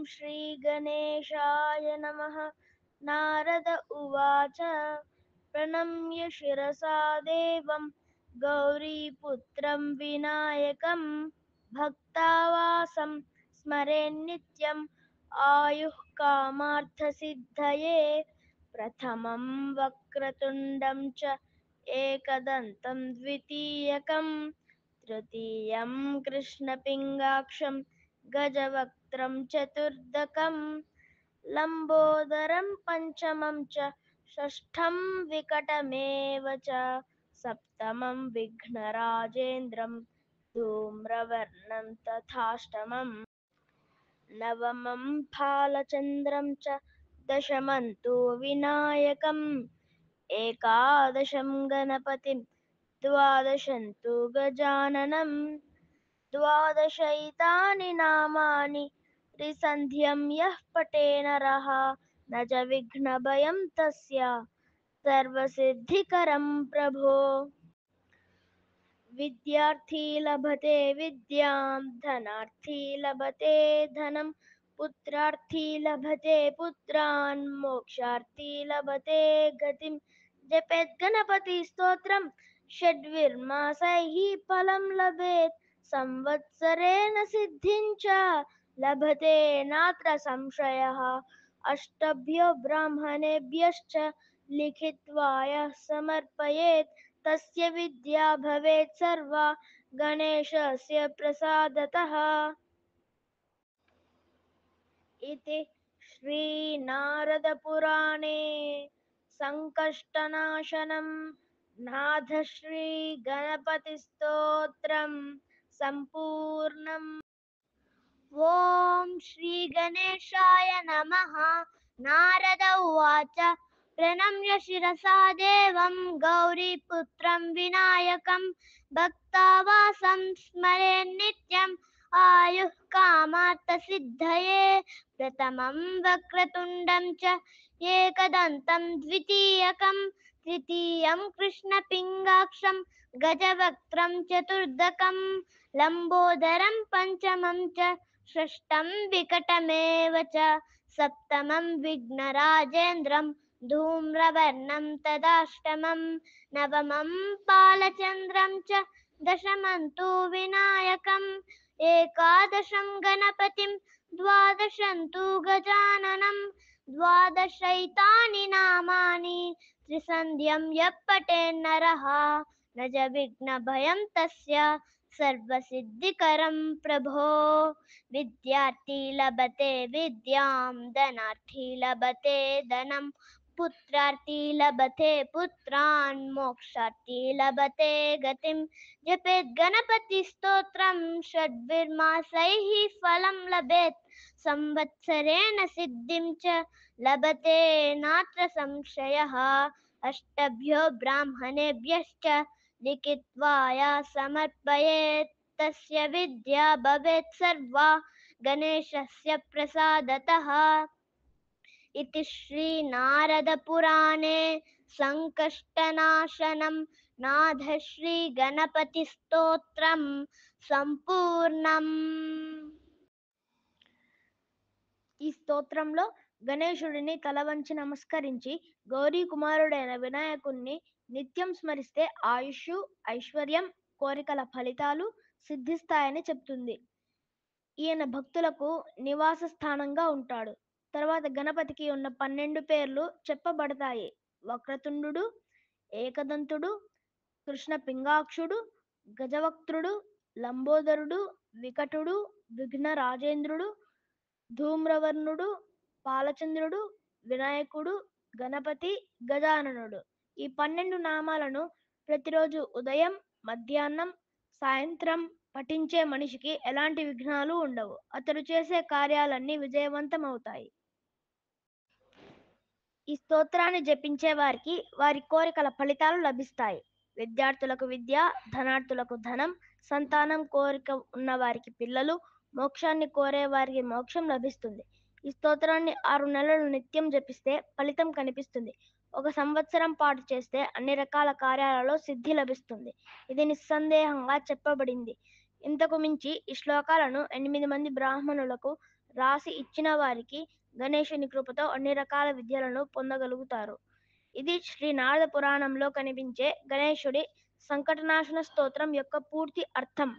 श्रीगणेशाय नमः। नारद उवाच प्रणम्य शिरसा देवं गौरीपुत्रं विनायकं भक्तावासं स्मरेन्नित्यम् आयुः कामार्थसिद्धये। प्रथमं वक्रतुण्डं च एकदन्तं द्वितीयकं तृतीयं कृष्णपिङ्गाक्षं गजवक्त्रं चतुर्दकं लम्बोदरं पञ्चमं च षष्ठं विकटमेव च सप्तमं विघ्नराजेन्द्रं धूम्रवर्णं तथाष्टमम् नवमं फालचन्द्रं च दशमं तु विनायकम् एकादशं गणपतिं द्वादशं तु गजाननं द्वादशैतानि नामानि त्रिसन्ध्यं यः पठे नरः न च विघ्नभयं तस्य सर्वसिद्धिकरं प्रभो। विद्यार्थी लभते विद्यां धनार्थी लभते धनं पुत्रार्थी लभते पुत्रान् मोक्षार्थी लभते गतिं जपेत् गणपति स्तोत्रं षड्विर्मासैः फलं लभेत् संवत्सरेण सिद्धिं च लभते नात्र संशयः अष्टभ्यो ब्राह्मणेभ्यश्च लिखित्वा यः समर्पयेत् तस्य विद्या भवेत् सर्वा गणेशस्य प्रसादतः। इति श्रीनारदपुराणे संकष्टनाशनं नाथश्रीगणपतिस्तोत्रं सम्पूर्णम्। ॐ श्रीगणेशाय नमः। नारद उवाच प्रणम्य शिरसा देवं गौरीपुत्रं विनायकं भक्तावासं स्मरेन्नित्यम् आयुः कामार्थसिद्धये। प्रथमं वक्रतुण्डं च एकदन्तं द्वितीयकं तृतीयं कृष्णपिङ्गाक्षं गजवक्त्रं चतुर्दकं लम्बोदरं पञ्चमं च षष्ठं विकटमेव च सप्तमं विघ्नराजेन्द्रं धूम्रवर्णं तदाष्टमं नवमं बालचन्द्रं च दशमं तु विनायकम् एकादशं गणपतिं द्वादशं तु गजाननं द्वादशैतानि नामानि त्रिसन्ध्यं यः पठेन्नरः न च विघ्नभयं तस्य सर्वसिद्धिकरं प्रभो। विद्यार्थी लभते विद्यां धनार्थी लभते धनं पुत्रार्थी लभते पुत्रान् मोक्षार्थी लभते गतिं जपेत् गणपति स्तोत्रं षड्विर्मासैः फलं लभेत् संवत्सरेण सिद्धिं च लभते नात्र संशयः अष्टभ्यो ब्राह्मणेभ्यश्च लिखित्वा या समर्पयेत् तस्य विद्या भवेत् सर्वा गणेशस्य प्रसादतः। इति श्रीनारदपुराणे संकष्टनाशनं नाथश्रीगणपतिस्तोत्रं सम्पूर्णम्। ఈ స్తోత్రంలో గణేశుడిని తల వంచి నమస్కరించి గౌరీ కుమారుడైన వినాయకుణ్ణి నిత్యం స్మరిస్తే ఆయుష్ ఐశ్వర్యం కోరికల ఫలితాలు సిద్ధిస్తాయని చెప్తుంది. ఈయన భక్తులకు నివాస స్థానంగా ఉంటాడు. తర్వాత గణపతికి ఉన్న 12 పేర్లు చెప్పబడతాయి. వక్రతుండు, ఏకదంతుడు, కృష్ణ పింగాక్షుడు, గజవక్త్రుడు, లంబోదరుడు, వికటుడు, విఘ్న రాజేంద్రుడు, ధూమ్రవర్ణుడు, పాలచంద్రుడు, వినాయకుడు, గణపతి, గజాననుడు. ఈ 12 నామాలను ప్రతిరోజు ఉదయం, మధ్యాహ్నం, సాయంత్రం పఠించే మనిషికి ఎలాంటి విఘ్నాలు ఉండవు. అతడు చేసే కార్యాలన్నీ విజయవంతమవుతాయి. ఈ స్తోత్రాన్ని జపించే వారికి వారి కోరికల ఫలితాలు లభిస్తాయి. విద్యార్థులకు విద్య, ధనార్థులకు ధనం, సంతానం కోరిక ఉన్న వారికి పిల్లలు, మోక్షాన్ని కోరే వారికి మోక్షం లభిస్తుంది. ఈ స్తోత్రాన్ని 6 నెలలు నిత్యం జపిస్తే ఫలితం కనిపిస్తుంది. 1 సంవత్సరం పాటు చేస్తే అన్ని రకాల కార్యాలలో సిద్ధి లభిస్తుంది. ఇది నిస్సందేహంగా చెప్పబడింది. ఇంతకు మించి ఈ శ్లోకాలను 8 మంది బ్రాహ్మణులకు రాసి ఇచ్చిన వారికి గణేశుని కృపతో అన్ని రకాల విద్యలను పొందగలుగుతారు. ఇది శ్రీ నారద పురాణంలో కనిపించే గణేశుడి సంకటనాశన స్తోత్రం యొక్క పూర్తి అర్థం.